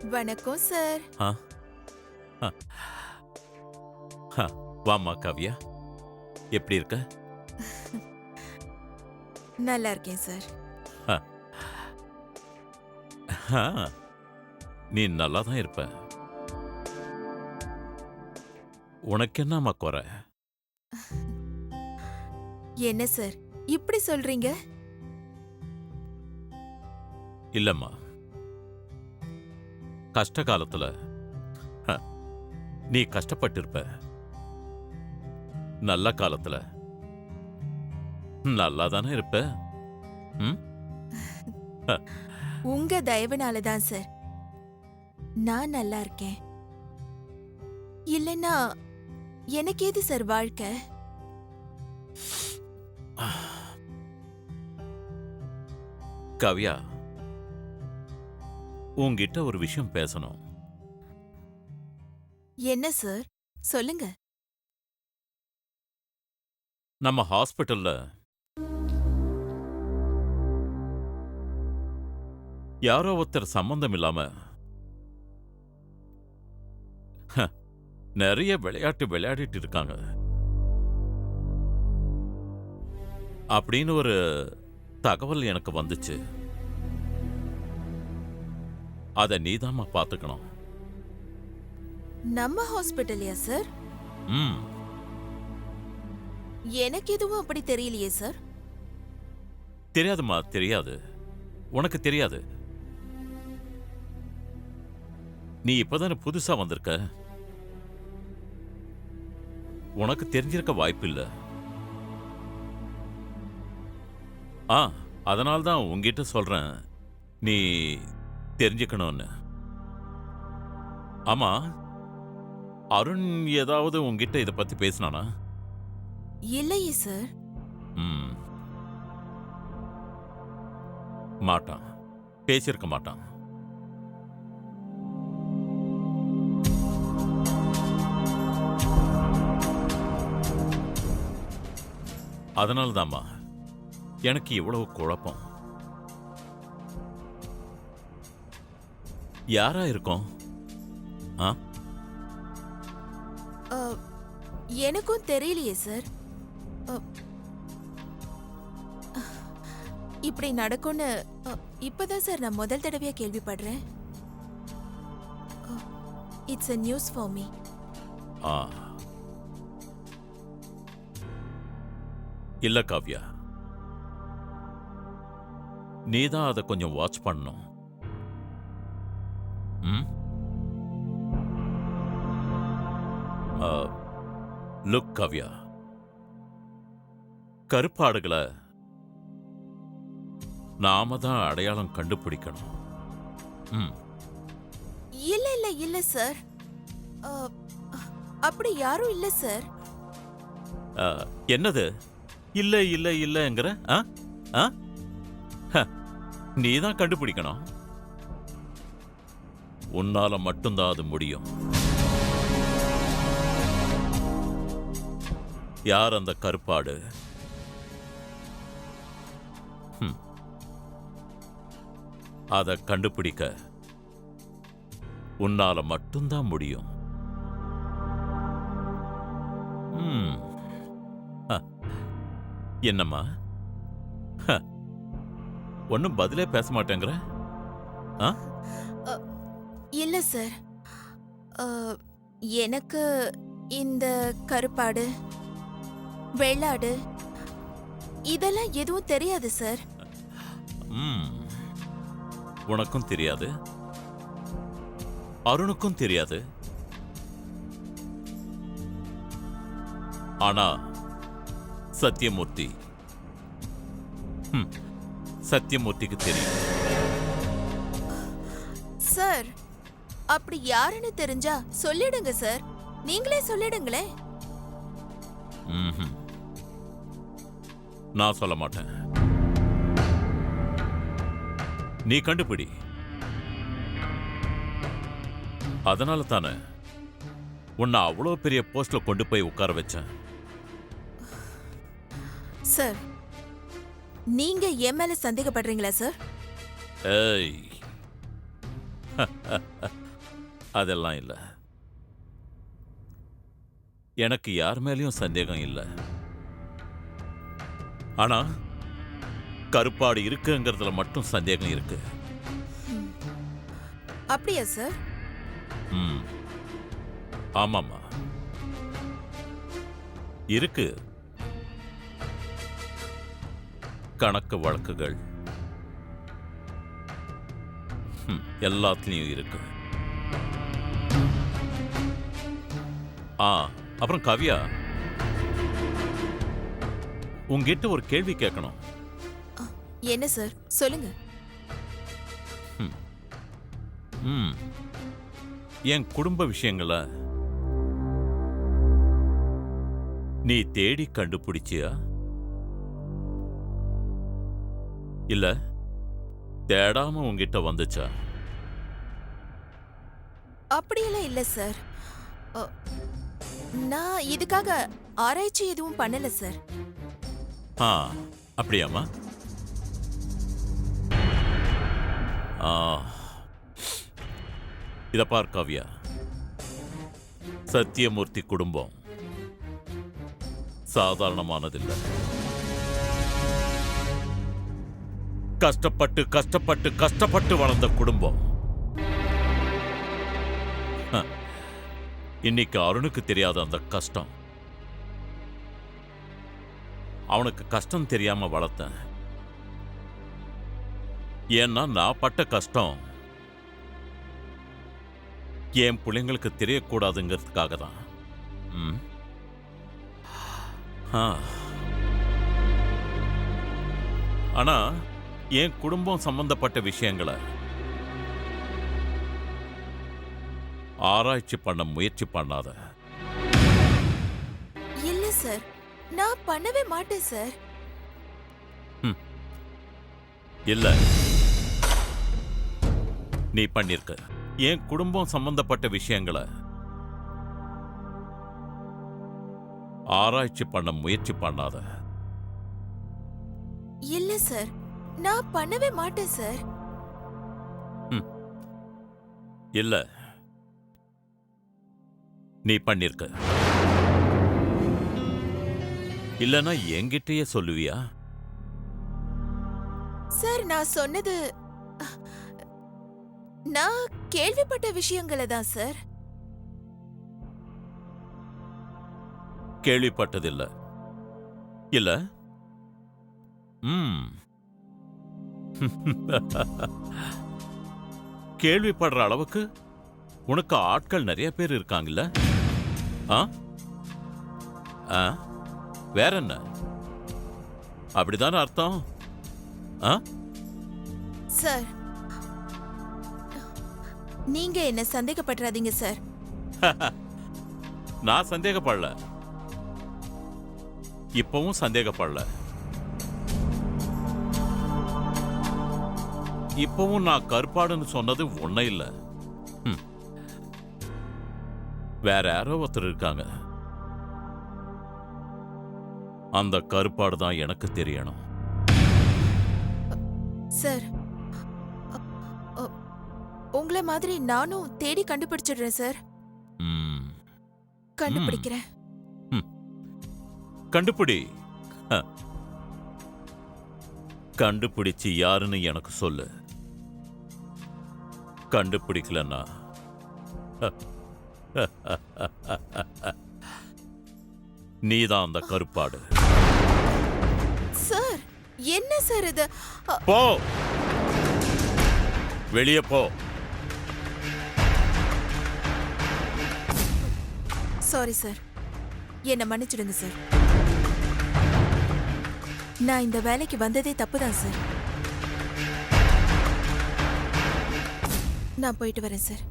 வணக்கம் சார். ஆ ஆ, ஆ, வாம்மா காவ்யா, எப்படி இருக்க? நல்லா இருக்கேன் சார். ஆ, ஆ, நீ நல்லா தான் இருப்ப. உனக்கு என்னம்மா குறை? என்ன சார் இப்படி சொல்றீங்க? இல்லம்மா, கஷ்ட காலத்துல ஆ, நீ கஷ்டப்பட்டிருப்ப. நல்ல காலத்துல நல்லா தானே இருப்ப. ம்? ஆ, உங்க தயவுனால தான் சார் நான் நல்லா இருக்கேன். இல்லைன்னா எனக்கு ஏது சார் வாழ்க்கை? காவ்யா, உன்கிட்ட ஒரு விஷயம் பேசணும். என்ன சார் சொல்லுங்க. நம்ம ஹாஸ்பிட்டல்ல யாரோ ஒருத்தர் சம்பந்தம் இல்லாம நிறைய விளையாட்டு விளையாடிட்டு இருக்காங்க அப்படின்னு ஒரு தகவல் எனக்கு வந்துச்சு. அத நீதாம்மா பாத்துக்கணும். நம்ம ஹாஸ்பிட்டல்லையா சார்? ம். எனக்கு எதுவும் அப்படி தெரியலையே சார். தெரியாதும்மா, தெரியாது. உனக்கு தெரியாது. நீ இப்பதானே புதுசா வந்திருக்க. உனக்கு தெரிஞ்சிருக்க வாய்ப்பில்ல. அதனால்தான் உன்கிட்ட சொல்றேன், நீ தெரிஞ்சுக்கணும்னு. ஆமா, அருண் ஏதாவது உன்கிட்ட இத பத்தி பேசினானா? இல்லையே சார். ம். மாட்டான், பேசியிருக்க மாட்டான். அதனால்தாம்மா எனக்கு இவ்வளவு குழப்பம். யாரா இருக்கும்? ஆ? அ, எனக்கும் தெரியலையே சார். அ, இப்படி நடக்கும்னு இப்பதான் சார் நான் முதல் தடவையா கேள்விப்படுறேன். It's a news for me. ஆ. இல்ல காவ்யா, நீதான் அதை கொஞ்சம் வாட்ச் பண்ணணும். ம்? லுக் காவ்யா, கருப்பாடுகளை நாம தான் அடையாளம் கண்டுபிடிக்கணும். ம். இல்ல இல்ல இல்ல சார். அ, அப்படி யாரும் இல்ல சார். என்னது இல்ல இல்ல இல்லங்கிற? நீதான் கண்டுபிடிக்கணும். உன்னால மட்டும்தான் அது முடியும். யார் அந்த கருப்பாடு? அதை கண்டுபிடிக்க உன்னால மட்டும்தான் முடியும். ம். என்னம்மா, ஒன்னும் பதிலே பேச மாட்டேங்கிற? அ, இல்ல சார். அ, எனக்கு இந்த கருப்பாடு, வெள்ளாடு இதெல்லாம் எதுவும் தெரியாது சார். ம். உனக்கும் தெரியாது, அருணுக்கும் தெரியாது. ஆனா சத்தியமூர்த்தி, சத்தியமூர்த்திக்கு தெரியும். சார், அப்படி யாருன்னு தெரிஞ்சா சொல்லிடுங்க சார். நீங்களே சொல்லிடுங்களேன். ம்ஹும். நான் சொல்ல மாட்டேன். நீ கண்டுபிடி. அதனால தானே உன்னை அவ்வளோ பெரிய போஸ்ட்ல கொண்டு போய் உட்கார வச்சேன். சார், நீங்க என் மேல சந்தேகப்படுறீங்களா சார்? ஏய், அதெல்லாம் இல்ல. எனக்கு யார் மேலயும் சந்தேகம் இல்ல. ஆனா கருப்பாடு இருக்குங்கிறதுல மட்டும் சந்தேகம் இருக்கு. அப்படியா சார்? ம், ஆமாம்மா, இருக்கு. கணக்கு வழக்குகள் எல்லாத்துலயும் இருக்கு. அப்புறம் கவ்யா, உங்ககிட்ட ஒரு கேள்வி கேட்கணும். என்ன சார், சொல்லுங்க. என் குடும்ப விஷயங்களை நீ தேடி கண்டுபிடிச்சியா, இல்ல தேடாம உங்ககிட்ட வந்துச்சா? அப்படியெல்லாம் இல்ல சார். அ, நான் இதுக்காக ஆராய்ச்சி எதுவும் பண்ணல சார். அப்படியாமா? இத பார் காவ்யா, சத்தியமூர்த்தி குடும்பம் சாதாரணமானதில்லை. கஷ்டப்பட்டு கஷ்டப்பட்டு கஷ்டப்பட்டு வளர்ந்த குடும்பம். இன்னைக்கு அருணுக்கு தெரியாத அந்த கஷ்டம். அவனுக்கு கஷ்டம் தெரியாம வளர்த்தேன். ஏன்னா நான் பட்ட கஷ்டம் என் பிள்ளைங்களுக்கு தெரியக்கூடாதுங்கிறதுக்காக தான். ஆனா என் குடும்பம் சம்பந்தப்பட்ட விஷயங்களை ஆராய்ச்சி பண்ண முயற்சி பண்ணாத. இல்ல சார், நான் பண்ணவே மாட்டேன் சார். இல்ல, நீ பண்ணிருக்க. என் குடும்பம் சம்பந்தப்பட்ட விஷயங்களை ஆராய்ச்சி பண்ண முயற்சி பண்ணாத. இல்ல சார், நான் பண்ணவே மாட்டேன் சார். இல்ல, நீ பண்ணிருக்க. இல்லனா என்கிட்டயே சொல்லுவியா? சார், நான் சொன்னது நான் கேள்விப்பட்ட விஷயங்களை தான் சார். கேள்விப்பட்டதில்ல இல்ல? கேள்விப்படுற அளவுக்கு உனக்கு ஆட்கள் நிறைய பேர் இருக்காங்கல்ல? வேற என்ன? அப்படிதானே அர்த்தம்? சார், நீங்க என்ன சந்தேகப்படுறாதீங்க சார். நான் சந்தேகப்படல, இப்பவும் சந்தேகப்படல. இப்பவும் நான் கருப்பாடுன்னு சொன்னது ஒண்ணு இல்ல. வேற யாரோ ஒருத்தர் இருக்காங்க. அந்த கருப்பாடு தான் எனக்கு தெரியணும். சார், உங்களை மாதிரி நானும் தேடி கண்டுபிடிச்சிடுறேன் சார். கண்டுபிடிக்கிறேன். கண்டுபிடி. கண்டுபிடிச்சு யாருன்னு எனக்கு சொல்லு. கண்டுபிடிக்கலன்னா நீதான் அந்த கருப்பாடு. சார், என்ன சார் இது? போ, வெளியே போ. சாரி சார், என்ன மன்னிச்சிடுங்க சார். நான் இந்த வேலைக்கு வந்ததே தப்புதான் சார். நான் போயிட்டு வரேன் sir.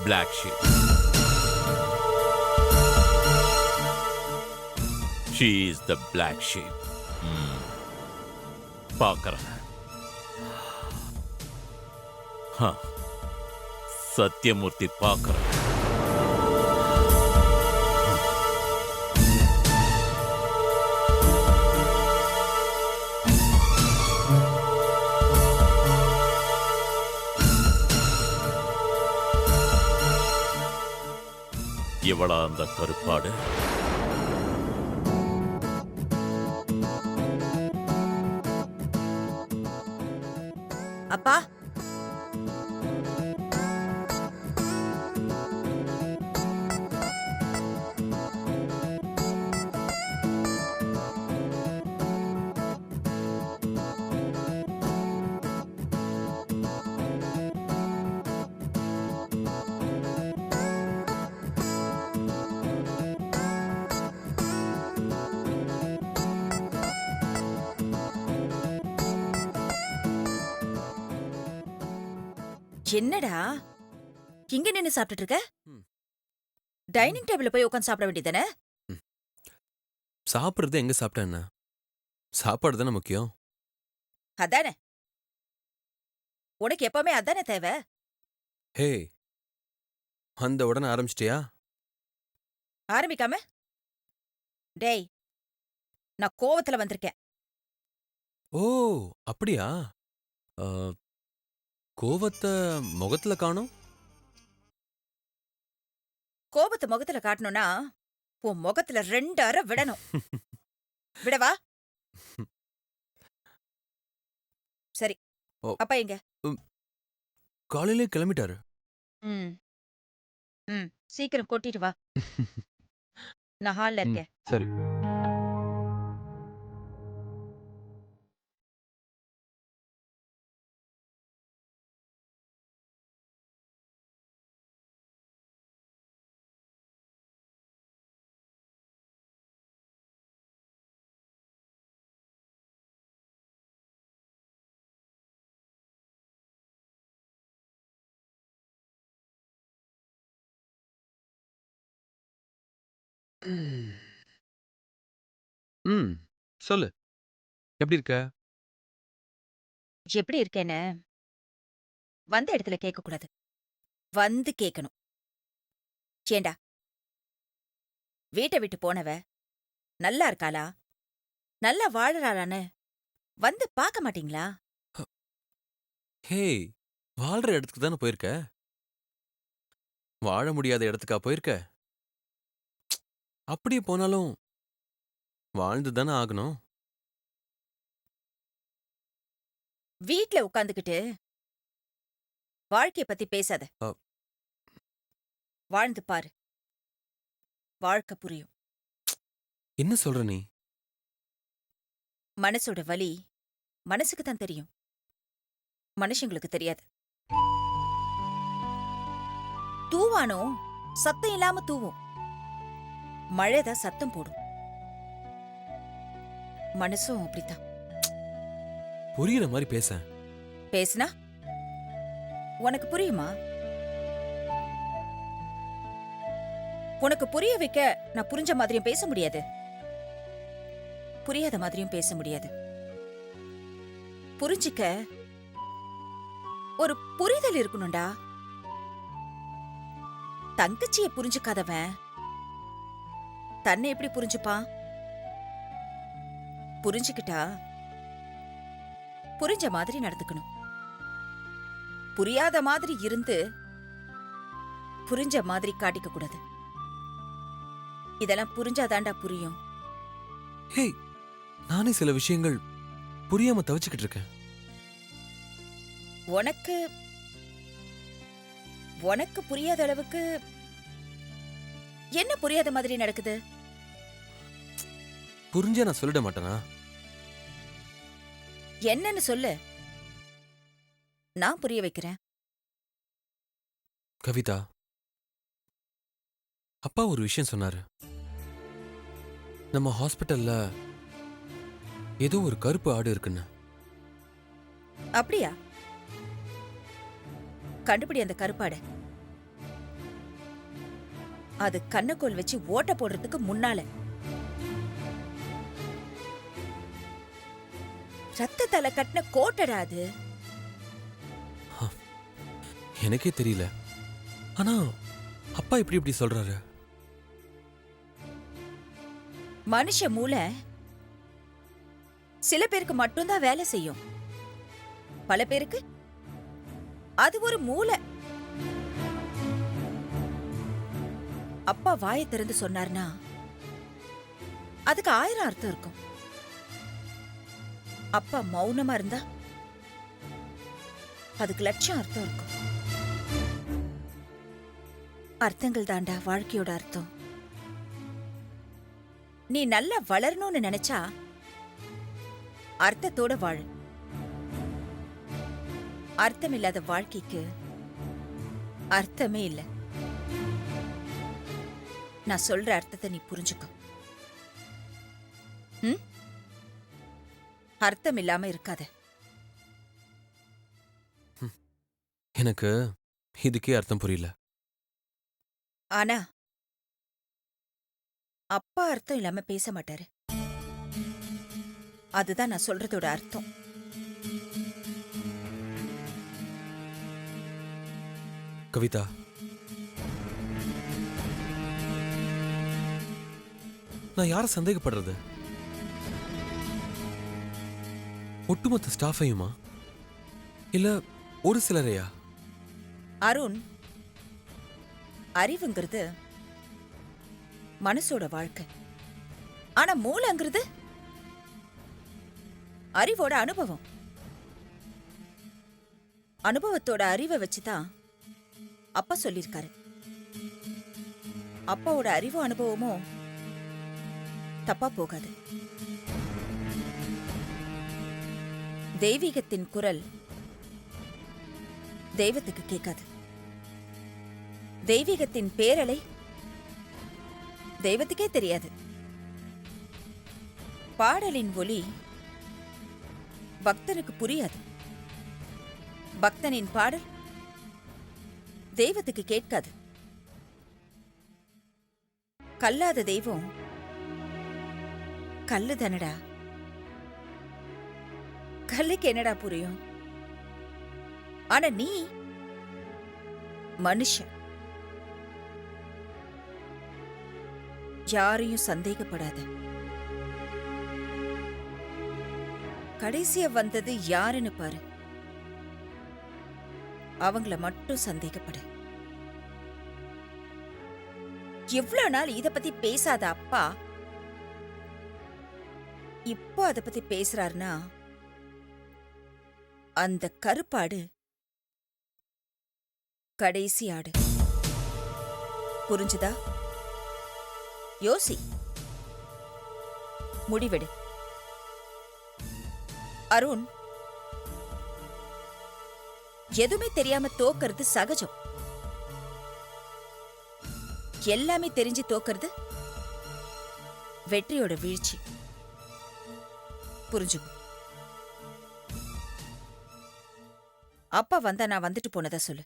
Black sheep. She is the black sheep. பார்க்கறேன். சத்தியமூர்த்தி பார்க்கறேன். இவளா அந்த கருப்பாடு? அப்பா, என்னடா இங்க நின்னு சாப்பிட்டுட்டு இருக்க? டைனிங் டேபிள்ல போய் உட்கார்ந்து சாப்பிட வேண்டியதானே? சாப்பிட்றது எங்க சாப்பிட்டா என்ன? சாப்பாடு தானே முக்கியம். அதானே, உனக்கு எப்பவுமே அதானே தேவை. ஹே, அந்த உடனே ஆரம்பிச்சிட்டியா? ஆரம்பிக்காம டேய், நான் கோவத்துல வந்திருக்கேன். ஓ, அப்படியா? ஆ, கோவத்தை முகத்துல காணோம். கோபத்தை முகத்துல காட்டணும்னா உன் முகத்துல 2 அறை விடணும். விடவா? சரி, ஓ. அப்பா எங்க? காலையிலே கிளம்பிட்டாரு. ம் ம் சீக்கிரம் கூட்டிட்டு வா. நான் ஹால்ல இருக்கேன். சரி. ம், சொல்லு. எப்படி இருக்க? எப்படி இருக்கேன்னு வந்த இடத்துல கேட்க கூடாது, வந்து கேட்கணும். ஏண்டா, வீட்டை விட்டு போனவ நல்லா இருக்காளா, நல்லா வாழறாளான்னு வந்து பார்க்க மாட்டீங்களா? ஹே, வாழ்ற இடத்துக்கு தானே போயிருக்க. வாழ முடியாத இடத்துக்கா போயிருக்க? அப்படியே போனாலும் வாழ்ந்து தானே ஆகணும். வீட்ல உட்காந்துக்கிட்டு வாழ்க்கைய பத்தி பேசாத. அ. வாழ்ந்து பாரு, வாழ்க்கை புரியும். என்ன சொல்ற நீ? மனசோட வலி மனசுக்கு தான் தெரியும், மனுஷங்களுக்கு தெரியாது. தூவானோ சத்தம் இல்லாம தூவும், மழைதான் சத்தம் போடும். மனசும் அப்படித்தான். புரியுற மாதிரி பேச. பேசுனா உனக்கு புரியுமா? உனக்கு புரிய வைக்க நான் புரிஞ்ச மாதிரியும் பேச முடியாது, புரியாத மாதிரியும் பேச முடியாது. புரிஞ்சிக்க ஒரு புரிதல் இருக்கணும்டா. தங்கச்சியை புரிஞ்சுக்காதவன் தன்னை எப்படி புரிஞ்சுப்பான்? புரிஞ்சுக்கிட்டா புரிஞ்ச மாதிரி நடந்துக்கணும், புரியாத மாதிரி இருந்து புரிஞ்ச மாதிரி காட்டிக்க கூடாது. இதெல்லாம் புரிஞ்சாதாண்டா புரியும். ஹே, நானே சில விஷயங்கள் புரியாம தவிச்சுக்கிட்டு இருக்கேன். உனக்கு உனக்கு புரியாத அளவுக்கு என்ன புரியாத மாதிரி நடக்குது? புரிஞ்சா நான் சொல்லிட மாட்டேனா? என்னன்னு சொல்லு, நான் புரிய வைக்கிறேன். கவிதா, அப்பா ஒரு விஷயம் சொன்னாரு. நம்ம ஹாஸ்பிட்டல்ல ஏதோ ஒரு கருப்பு ஆடு இருக்குன்னு. அப்படியா? கண்டுபிடி அந்த கருப்பாடு. அது கண்ணக்கோல் வச்சு ஓட்ட போடுறதுக்கு முன்னால ரத்தத்தால கட்டின கோட்டடா அது. எனக்கே தெரியல. ஆனா அப்பா இப்படி சொல்றாரு? மனுஷ மூளை சில பேருக்கு மட்டும்தான் வேலை செய்யும். பல பேருக்கு அது ஒரு மூளை. அப்பா வாயை திறந்து சொன்னார்னா அதுக்கு 1000 அர்த்தம் இருக்கும். அப்பா மௌனமா இருந்தா அதுக்கு லட்சம் அர்த்தம் இருக்கும். அர்த்தங்கள் தாண்டா வாழ்க்கையோட அர்த்தம். நீ நல்லா வளரணும்னு நினைச்சா அர்த்தத்தோட வாழு. அர்த்தமில்லாத வாழ்க்கைக்கு அர்த்தமே இல்லை. நான் சொல்ற அர்த்தத்தை நீ புரிஞ்சுக்கோ. அர்த்தம் இல்லாம இருக்காத. எனக்கு இதுக்கே அர்த்தம் புரியல. ஆனா அப்பா அர்த்தம் இல்லாம பேச மாட்டாரு. அதுதான் நான் சொல்றதோட அர்த்தம். கவிதா, நான் யார சந்தேகப்படுறது? ஒட்டுமொத்த ஸ்டாஃபையுமா இல்ல ஒரு சிலரையா? அருண், அறிவுங்கிறது மனசோட வாழ்க்கை. ஆனா மூளைங்கிறது அறிவோட அனுபவம். அனுபவத்தோட அறிவை வச்சுதான் அப்பா சொல்லிருக்காரு. அப்பாவோட அறிவும் அனுபவமும் தப்பா போகாது. தெய்வீகத்தின் குரல் தெய்வத்துக்கு கேட்காது. தெய்வீகத்தின் பேரலை தெய்வத்துக்கே தெரியாது. பாடலின் ஒலி பக்தனுக்கு புரியாது. பக்தனின் பாடல் தெய்வத்துக்கு கேட்காது. கல்லாத தெய்வம் கல்லு தானடா. கல்லுக்கு என்னடா புரியும்? ஆனா நீ மனுஷன். யாரையும் சந்தேகப்படாத. கடைசியா வந்தது யாருன்னு பாரு. அவங்கள மட்டும் சந்தேகப்படு. எவ்வளவு நாள் இத பத்தி பேசாத அப்பா இப்போ அத பத்தி பேசுறாருன்னா அந்த கருப்பாடு கடைசி ஆடு. புரிஞ்சுதா? யோசி, முடிவெடு. அருண், எதுவுமே தெரியாம தோக்கிறது சகஜம். எல்லாமே தெரிஞ்சு தோக்கிறது வெற்றியோட வீழ்ச்சி. புரிஞ்சுக்கோ. அப்பா வந்தா நான் வந்துட்டு போனதா சொல்லு.